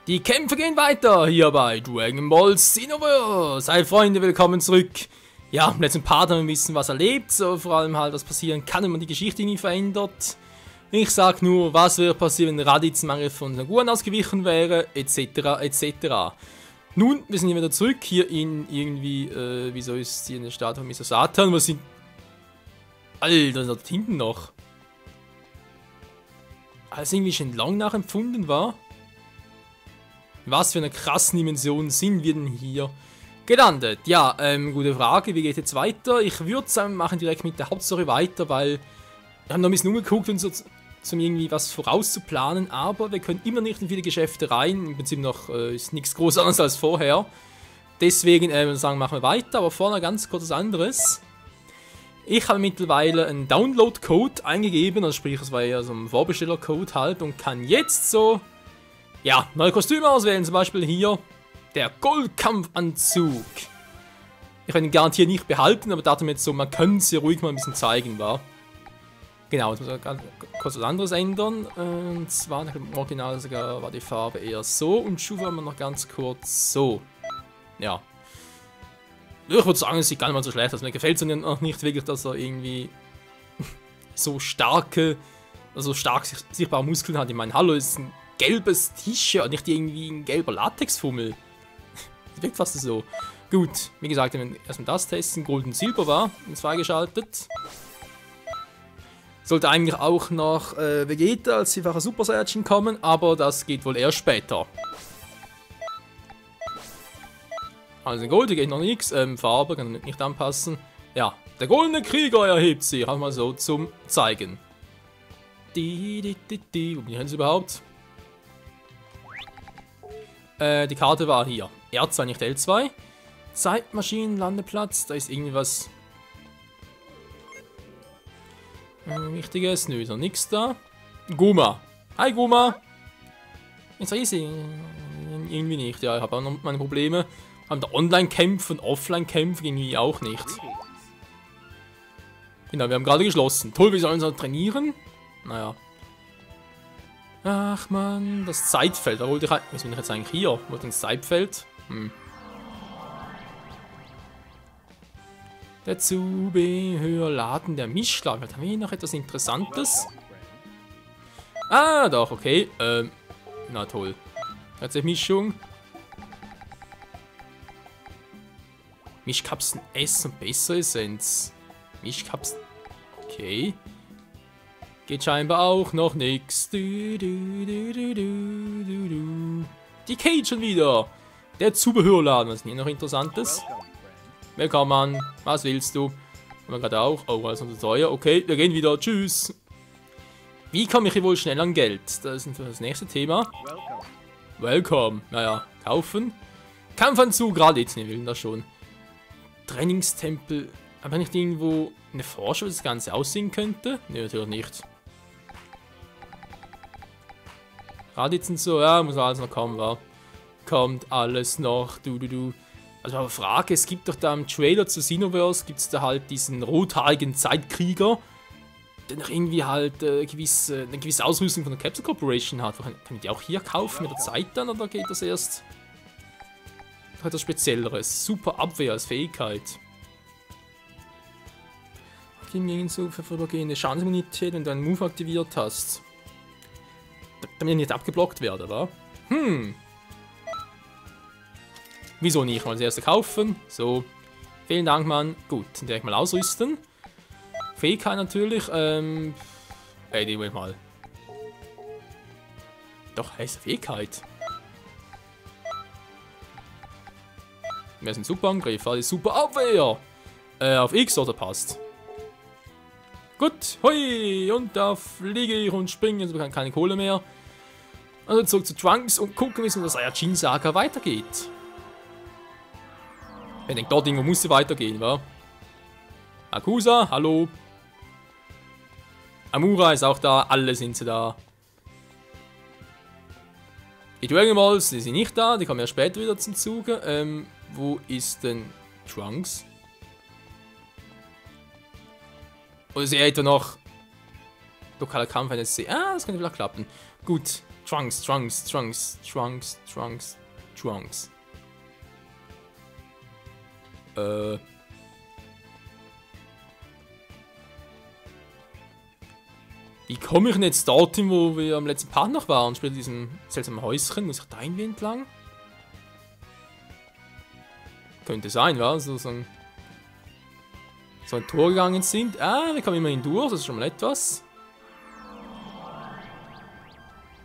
Die Kämpfe gehen weiter hier bei Dragon Ball Xenoverse. Hi Freunde, willkommen zurück. Ja, im letzten Part haben wir ein bisschen was erlebt, so vor allem halt was passieren kann, wenn man die Geschichte nie verändert. Ich sag nur, was wäre passiert, wenn Raditz im Angriff von Naguan ausgewichen wäre, etc. etc. Nun, wir sind hier wieder zurück, hier in irgendwie, wieso ist hier eine Statue von Mr. Satan? Was sind... Alter, da hinten noch. Als irgendwie Shenlong nachempfunden war. Was für eine krassen Dimension sind wir denn hier gelandet? Ja, gute Frage, wie geht jetzt weiter? Ich würde sagen, wir machen direkt mit der Hauptstory weiter, weil wir haben noch ein bisschen umgeguckt und so zum irgendwie was vorauszuplanen, aber wir können immer nicht in viele Geschäfte rein. Im Prinzip noch ist nichts groß anderes als vorher. Deswegen würde ich sagen, machen wir weiter, aber vorne ganz kurz was anderes. Ich habe mittlerweile einen Download-Code eingegeben, also sprich, es war ja so ein Vorbesteller-Code halt und kann jetzt so... Ja, neue Kostüme auswählen, zum Beispiel hier der Goldkampfanzug. Ich werde ihn garantiert nicht behalten, aber dachte mir jetzt so, man könnte es ja ruhig mal ein bisschen zeigen, war. Genau, jetzt muss ich ganz kurz was anderes ändern. Und zwar im Original sogar war die Farbe eher so und Schuhe haben wir noch ganz kurz so. Ja. Ich würde sagen, es sieht gar nicht mal so schlecht aus. Mir gefällt es noch nicht wirklich, dass er irgendwie so starke, also stark sichtbare Muskeln hat. Ich meine, hallo, ist ein gelbes T-Shirt, nicht irgendwie ein gelber Latexfummel. Das wirkt fast so. Gut, wie gesagt, wir werden erstmal das testen. Gold und Silber war freigeschaltet. Sollte eigentlich auch noch Vegeta als vierfacher Super Saiyajin kommen, aber das geht wohl erst später. Also Gold, hier geht noch nichts. Farbe kann ich nicht anpassen. Ja, der goldene Krieger erhebt sich. Halt mal so zum Zeigen. Wo bin ich jetzt überhaupt? Die Karte war hier. R2, nicht L2. Zeitmaschinenlandeplatz. Da ist irgendwas Wichtiges. Nö, ist noch nichts da. Guma. Hi Guma. Ist easy. Irgendwie nicht. Ja, ich habe auch noch meine Probleme. Haben da Online-Kämpfe und Offline-Kämpfe irgendwie auch nicht. Genau, wir haben gerade geschlossen. Toll, wir sollen so trainieren. Naja. Ach man, das Zeitfeld. Da wollte ich. Was bin ich jetzt eigentlich hier? Wollte ins Zeitfeld? Der Zubehörladen der Mischler. Haben wir hier noch etwas Interessantes? Ah, doch, okay. Na toll. Herzliche Mischung. Mischkapseln S und bessere Essenz. Mischkapseln. Okay. Geht scheinbar auch noch nix. Die Kate schon wieder. Der Zubehörladen. Was ist hier noch Interessantes? Willkommen. Was willst du? Haben wir gerade auch. Oh, alles unter teuer. Okay, wir gehen wieder. Tschüss. Wie komme ich hier wohl schnell an Geld? Das ist das nächste Thema. Welcome. Naja, kaufen. Kampfanzug, gerade jetzt. Ne, will das schon. Trainingstempel. Aber nicht irgendwo eine Vorschau, wie das Ganze aussehen könnte? Ne, natürlich nicht. Raditz und so, ja, muss alles noch kommen, wa? Kommt alles noch, Also aber Frage, es gibt doch da im Trailer zu Xenoverse, gibt es da halt diesen rothaarigen Zeitkrieger, der noch irgendwie halt eine gewisse Ausrüstung von der Capsule Corporation hat. Kann ich die auch hier kaufen mit der Zeit dann, oder geht das erst? Noch etwas Spezielleres. Super Abwehr als Fähigkeit. Gegen so für vorübergehende Schadensimmunität, wenn du einen Move aktiviert hast. Damit er nicht abgeblockt werde, wa? Wieso nicht? Mal das erste kaufen. So. Vielen Dank, Mann. Gut, dann direkt mal ausrüsten. Fähigkeit natürlich. Die will ich mal. Doch, heißt Fähigkeit. Wir sind super Angriff, also super Abwehr. Auf X oder passt. Gut, hui, und da fliege ich und springe, jetzt bekomme ich keine Kohle mehr. Also zurück zu Trunks und gucken, wie es in der Saiyajin-Saga weitergeht. Ich denke, dort irgendwo muss sie weitergehen, wa? Akusa, hallo. Amura ist auch da, alle sind sie da. Die Dragon Balls, die sind nicht da, die kommen ja später wieder zum Zuge. Wo ist denn Trunks? Oder ist er etwa noch lokaler Kampf eines See? Ah, das könnte vielleicht klappen. Gut. Trunks, Trunks, Trunks, Trunks, Trunks, Trunks. Wie komme ich denn jetzt dorthin, wo wir am letzten Part noch waren? Spielt in diesem seltsamen Häuschen. Muss ich da irgendwie entlang? Könnte sein, wa? So ein Tor gegangen sind. Ah, wir kommen immerhin durch. Das ist schon mal etwas.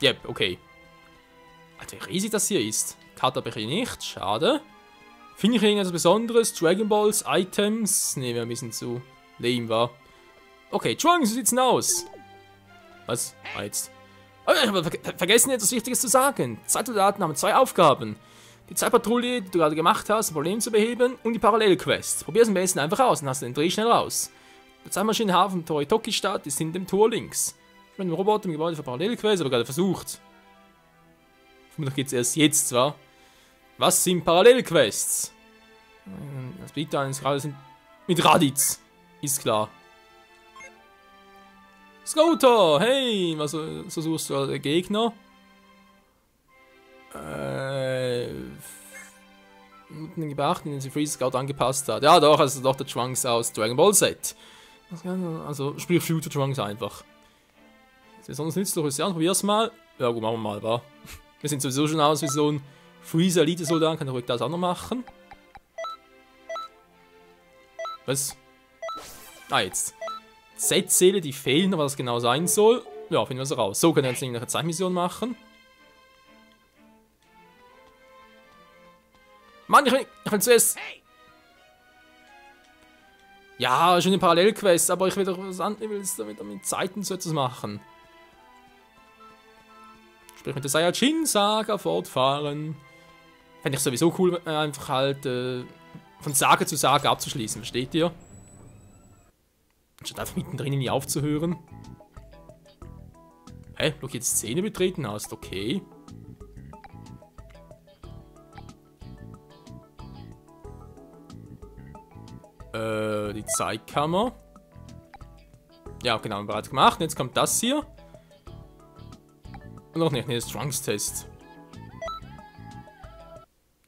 Yep, okay. Alter, wie riesig das hier ist. Karte habe ich hier nicht. Schade. Finde ich irgendetwas Besonderes? Dragon Balls, Items? Ne, wäre ein bisschen zu lame, wa? Okay, Trunks, wie sieht's denn aus? Was? Ah, jetzt. Oh, ich habe vergessen, etwas Wichtiges zu sagen. Zeitsoldaten haben 2 Aufgaben. Die Zeitpatrouille, die du gerade gemacht hast, um Probleme zu beheben, und die Parallelquest. Probier's am besten einfach aus und hast den Dreh schnell raus. Der Zeitmaschinenhafen Toritoki-Stadt ist hinter dem Tor links. Ich bin mit dem Roboter im Gebäude für Parallelquest, aber gerade versucht. Vermutlich geht's erst jetzt, wa? Was sind Parallelquests? Das Beliebte eines gerade sind mit Raditz. Ist klar. Scouter, hey, was suchst du als Gegner? Beachten, den sie Freeze Scout angepasst hat. Ja, doch, also doch der Trunks aus Dragon Ball Z. Also, sprich Future Trunks einfach. Das ist besonders nützlich, ist ja, probier's mal. Ja, gut, machen wir mal, wa? Wir sind sowieso schon aus wie so ein Freezer Elite-Soldat, kann ich ruhig das auch noch machen. Was? Ah, jetzt. Z-Seele, die fehlen, was das genau sein soll. Ja, finden wir so raus. So können wir jetzt eine Zeitmission machen. Mann, ich will zuerst... Ja, schon eine Parallelquest, aber ich will doch was anderes, ich will damit mit Zeiten so etwas machen. Sprich mit der Saiyajin-Saga fortfahren. Fände ich sowieso cool, einfach halt von Saga zu Saga abzuschließen, versteht ihr? Statt einfach mittendrin nie aufzuhören. Hä? Blockiert Szene betreten hast, okay. Die Zeitkammer. Ja, genau, haben wir bereits gemacht. Und jetzt kommt das hier. Und noch nicht, ne, das Trunks-Test.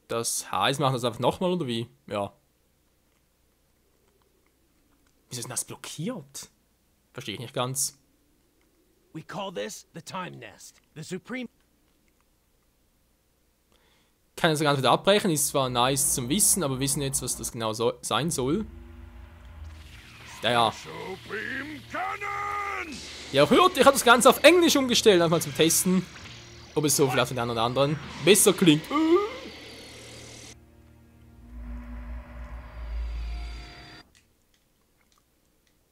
Das heißt, machen wir das einfach nochmal, oder wie? Ja. Wieso ist denn das blockiert? Verstehe ich nicht ganz. We call this the Time Nest. The Supreme. Kann das Ganze wieder abbrechen, ist zwar nice zum Wissen, aber wir wissen jetzt, was das genau sein soll. Ja. Ja, hört, ich habe das Ganze auf Englisch umgestellt, einfach mal zum Testen. Ob es so vielleicht für den einen oder anderen besser klingt.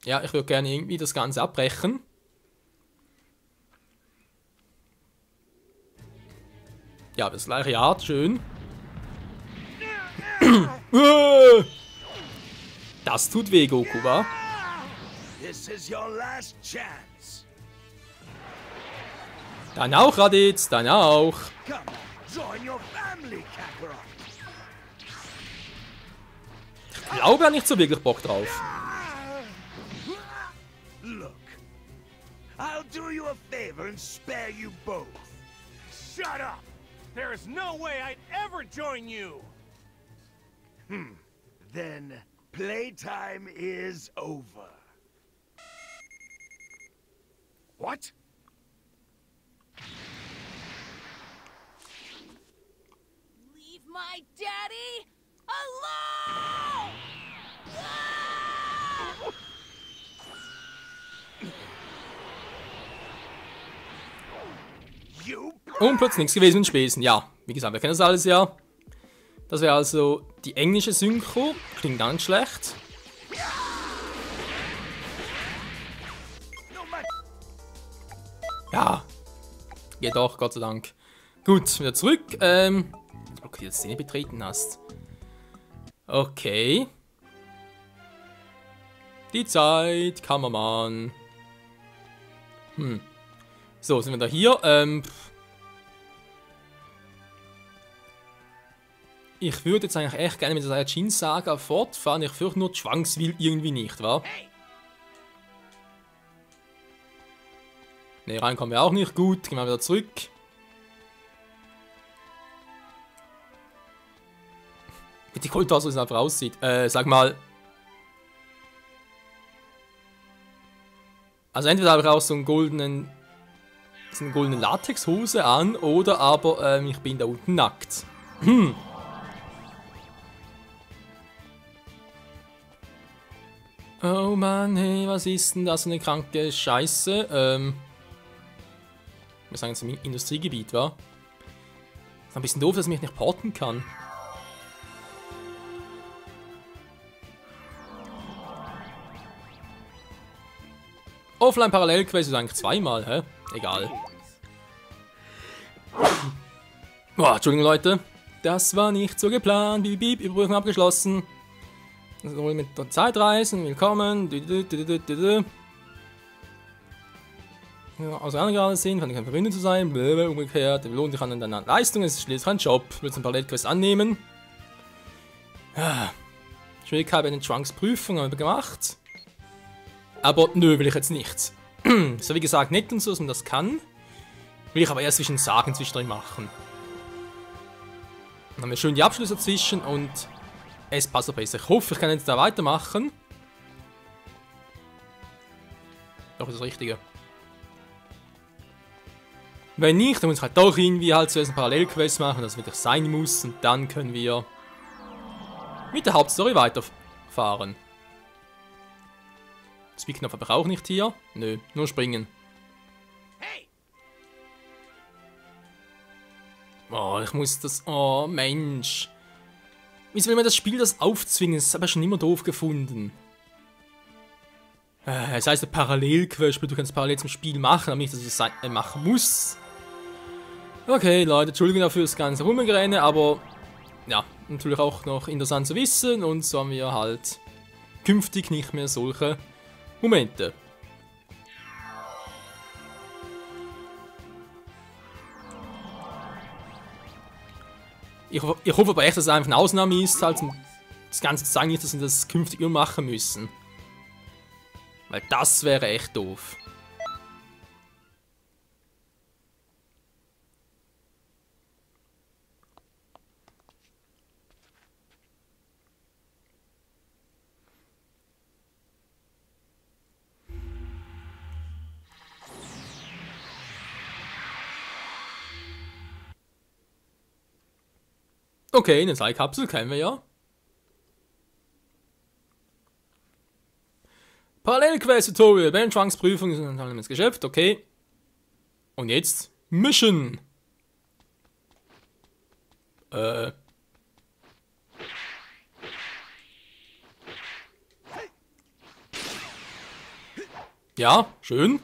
Ja, ich würde gerne irgendwie das Ganze abbrechen. Ja, das gleiche Art, schön. Das tut weh, Goku, wa? Dann auch, Raditz, dann auch. Ich glaube, er hat nicht so wirklich Bock drauf. Look, I'll do you a favor and spare you both. Shut up! There is no way I'd ever join you! Then playtime is over. What? Leave my daddy alone! Und plötzlich nichts gewesen mit Spesen. Ja, wie gesagt, wir kennen das alles ja. Das wäre also die englische Synchro. Klingt gar nicht schlecht. Ja. Geht doch, Gott sei Dank. Gut, wieder zurück. Ob du die Szene betreten hast. Okay. Die Zeit, Kameramann. So, sind wir da hier. Ich würde jetzt eigentlich echt gerne mit der Saiyajin-Saga fortfahren. Ich fürchte nur, Trunks will irgendwie nicht, wa? Ne, rein kommen wir auch nicht. Gut, gehen wir wieder zurück. Wie die Goldtasse einfach aussieht. Sag mal. Also entweder habe ich auch so eine goldene Latexhose an, oder aber ich bin da unten nackt. Oh Mann, hey, was ist denn das für eine kranke Scheiße? Wir sagen jetzt im Industriegebiet, wa? Ist ein bisschen doof, dass ich mich nicht porten kann. Offline-Parallelquest ist eigentlich zweimal, hä? Egal. Boah, Entschuldigung, Leute. Das war nicht so geplant. Bip, bip, Überprüfung abgeschlossen. Also mit der Zeitreisen, willkommen. Ja, auseinandergegangen sind, kann ich kein Verbindung zu sein. Blablabla, umgekehrt, der belohnt dich an deiner Leistung. Es ist schließlich ein Job. Willst du eine Parallelquest annehmen? Ja. Schwierigkeit bei den Trunks-Prüfungen haben wir gemacht. Aber nö, will ich jetzt nicht. So wie gesagt, nett und so, dass man das kann. Will ich aber erst zwischen Sagen zwischendrin machen. Dann haben wir schön die Abschlüsse dazwischen und es passt auch besser. Ich hoffe, ich kann jetzt da weitermachen. Doch, ist das Richtige. Wenn nicht, dann muss ich halt doch irgendwie halt zuerst eine Parallelquest machen, das wirklich sein muss. Und dann können wir mit der Hauptstory weiterfahren. Speed-Knopf habe ich auch nicht hier. Nö, nur springen. Oh, ich muss das... Oh, Mensch. Wieso will man das Spiel das aufzwingen? Das habe ich schon immer doof gefunden. Es heißt eine Parallelquest, du kannst parallel zum Spiel machen, aber nicht, dass ich es machen muss. Okay, Leute, Entschuldigung dafür das ganze Rumgerennen, aber... Ja, natürlich auch noch interessant zu wissen. Und so haben wir halt künftig nicht mehr solche Momente. Ich hoffe aber echt, dass es einfach eine Ausnahme ist, halt, um das Ganze zu sagen, nicht, dass wir das künftig immer machen müssen. Weil das wäre echt doof. Okay, eine Zeitkapsel kennen wir ja. Parallelquest-Tutorial, Ben Trunks Prüfung ist ein ins Geschäft, okay. Und jetzt Mission. Ja, schön.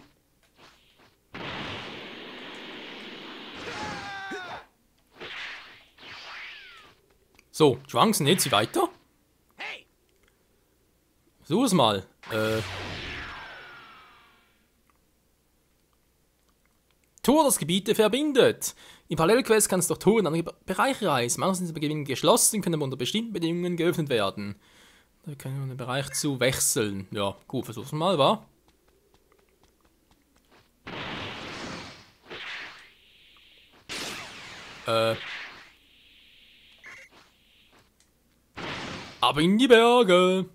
So, Trunks, und jetzt weiter. Versuch es mal. Tor, das Gebiete verbindet. In Parallelquest kannst du durch Tore in andere Bereiche reisen. Manche sind Gebiete geschlossen, können aber unter bestimmten Bedingungen geöffnet werden. Da können wir den Bereich zu wechseln. Ja, gut, versuch's mal, wa? Aber in die Berge.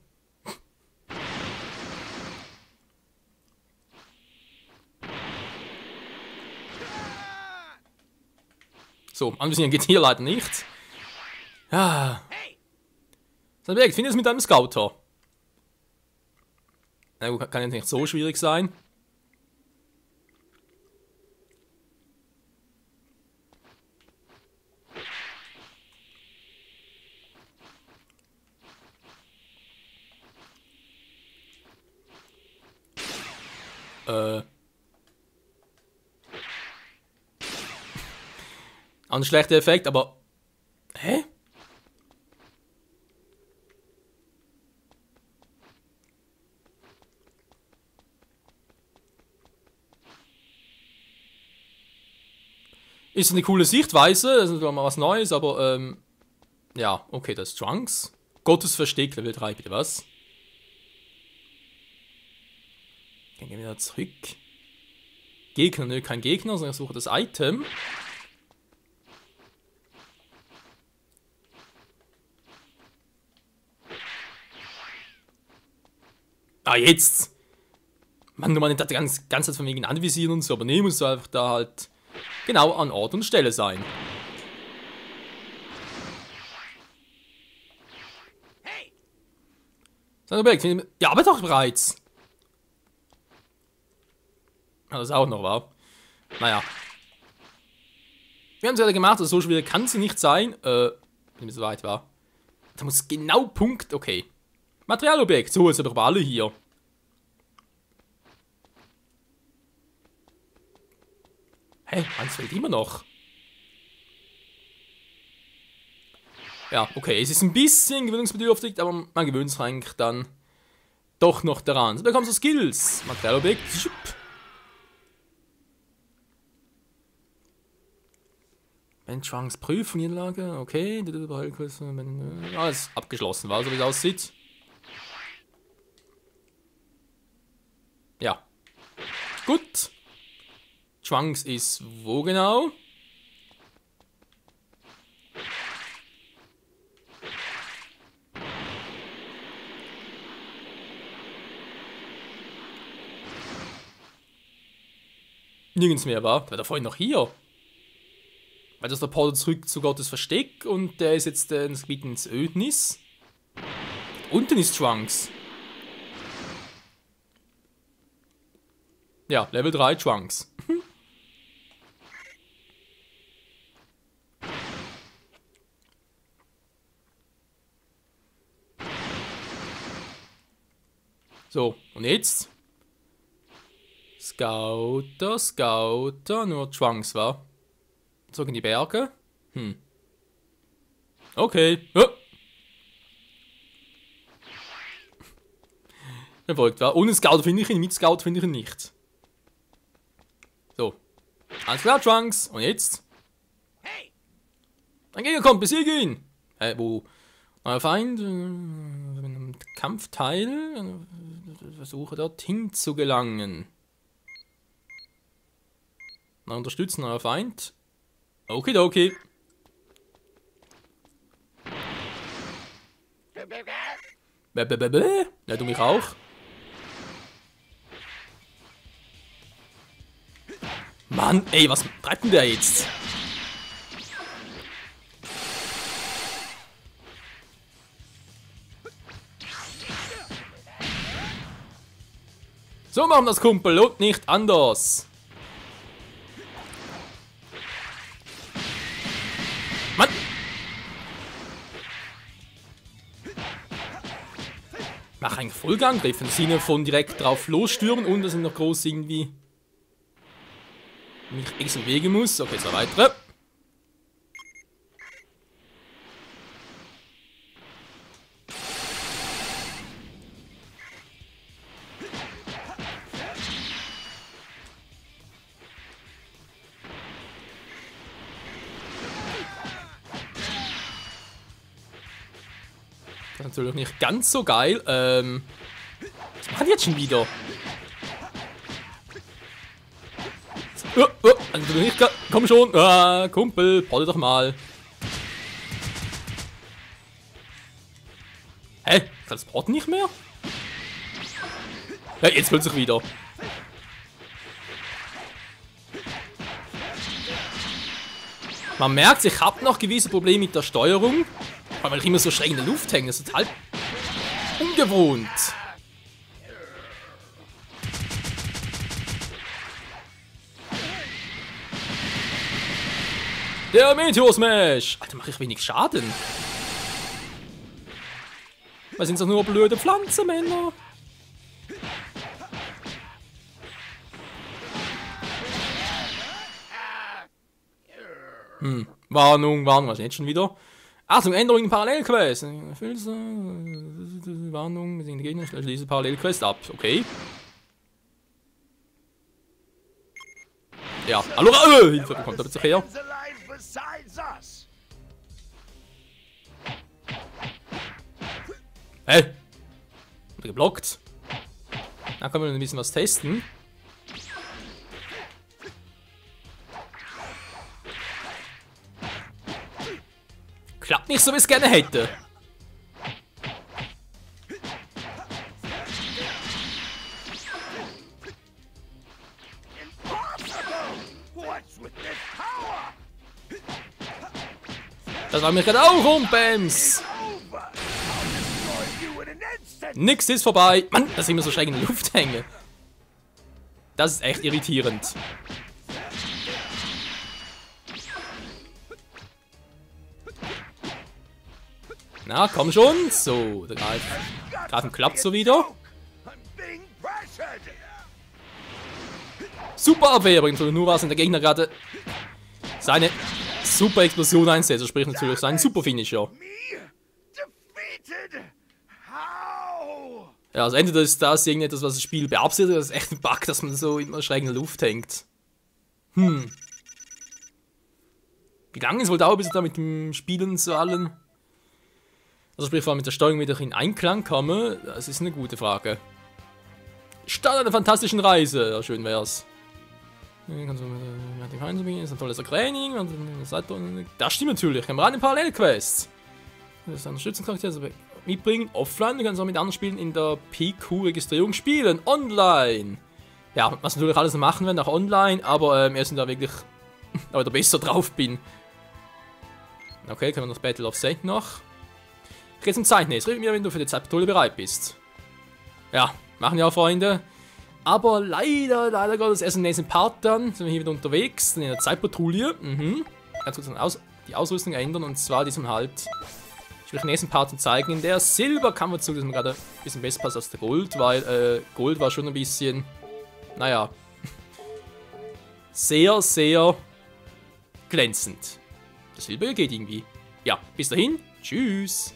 So, anvisieren geht hier leider nicht. Ja. Sein Weg, finde es mit einem Scouter. Na gut, kann jetzt nicht so schwierig sein. Ein schlechter Effekt, aber... Hä? Ist eine coole Sichtweise, das ist mal was Neues, aber ja, okay, das ist Trunks. Gottes Versteck, Level 3, bitte was? Dann gehen wir wieder zurück. Gegner, nö, kein Gegner, sondern ich suche das Item. Ah, jetzt! Mann, du meinst, die ganze Zeit von wegen anvisieren und so, aber nee, musst du einfach da halt genau an Ort und Stelle sein. Hey! Ja, aber doch bereits! Ja, das ist auch noch wahr. Naja. Wir haben es ja gemacht, also so schwer kann sie nicht sein. Wenn es so weit war. Da muss genau Punkt. Okay. Materialobjekt. So, jetzt sind doch aber alle hier. Hä? Eins fehlt immer noch. Ja, okay. Es ist ein bisschen gewöhnungsbedürftig, aber man gewöhnt sich eigentlich dann doch noch daran. So, da kommen so Skills. Materialobjekt. Benchwangs Prüfung, Niederlage, okay. Alles abgeschlossen, war so wie es aussieht. Ja. Gut. Schwanks ist wo genau? Nirgends mehr war. War da vorhin noch hier? Weil das der Portal zurück zu Gottes Versteck und der ist jetzt ins Gebiet ins Ödnis. Unten ist Trunks. Ja, Level 3 Trunks. So, und jetzt? Scouter, nur Trunks war. Zurück in die Berge. Okay. Ja. Erfolgt war. Ohne Scout finde ich ihn, mit Scout finde ich ihn nicht. So. Alles klar, Trunks. Und jetzt? Hey! Ein Gegner kommt, besiege ihn! Wo? Neuer Feind. Kampfteil. Versuche dorthin zu gelangen. Na, unterstützen, neuer Feind. Okidoki. Ja, du mich auch. Mann, ey, was treibt denn der jetzt? So machen das, Kumpel, und nicht anders. Mann! Mach einen Vollangriff im Sinne von direkt drauf losstürmen und dass ich noch groß irgendwie mich extra bewegen muss. Okay, so weitere. Das ist natürlich nicht ganz so geil. Was machen die jetzt schon wieder? Also nicht, komm schon, Kumpel, polle doch mal. Hä? Kann das Porten nicht mehr? Ja, jetzt plötzlich wieder. Man merkt, ich habe noch gewisse Probleme mit der Steuerung. Weil ich immer so schräg in der Luft hänge. Das ist total ungewohnt. Der Meteor Smash! Alter, mache ich wenig Schaden. Weil sind doch nur blöde Pflanzen, Männer. Warnung, was ist jetzt schon wieder? Achtung, Änderung in Parallelquest. Warnung, wir sind Gegner, schließe Parallelquest ab. Okay. Ja, hallo, Hilfe bekommt er bitte her. Hä? Geblockt. Da können wir ein bisschen was testen. Klappt nicht so, wie ich es gerne hätte. Das war mir gerade auch um, Bams. Over. I'll destroy you in an instant. Nix ist vorbei. Mann, dass ich immer so schräg in der Luft hänge. Das ist echt irritierend. Na, komm schon. So, der Greifen klappt so wieder. I'm being pressured. Super Abwehr übrigens, nur was in der Gegner gerade seine super Explosion einsetzt. Das spricht natürlich seinen super Finisher. Me defeated. How? Ja, also entweder ist das irgendetwas, was das Spiel beabsichtigt, oder das ist echt ein Bug, dass man so immer schräg in der Luft hängt. Wie lange es wohl dauert, bis ich da mit dem Spielen zu allen... Also sprich, vor allem mit der Steuerung wieder in Einklang komme, das ist eine gute Frage. Start einer fantastischen Reise, ja, schön wär's. Das ist ein tolles Training. Das stimmt natürlich. Am Rand in Parallelquests. Das ist Unterstützungscharakter mitbringen. Offline. Du kannst auch mit anderen Spielen in der PQ-Registrierung spielen. Online. Ja, was natürlich alles machen werden, auch online. Aber wir sind da wirklich da besser drauf bin. Okay, können wir das Battle of Saint noch. Ich gehe zum Zeitnetz. Rede mir, wenn du für die Zeitpatrouille bereit bist. Ja, machen ja, Freunde. Aber leider Gottes erst im nächsten Part dann sind wir hier wieder unterwegs, dann in der Zeitpatrouille. Ganz kurz die Ausrüstung ändern und zwar diesem halt, ich will den nächsten Part zeigen, in der Silberkammerzug, das mir gerade ein bisschen besser passt als der Gold, weil Gold war schon ein bisschen, naja, sehr, sehr glänzend. Das Silber geht irgendwie. Ja, bis dahin, tschüss.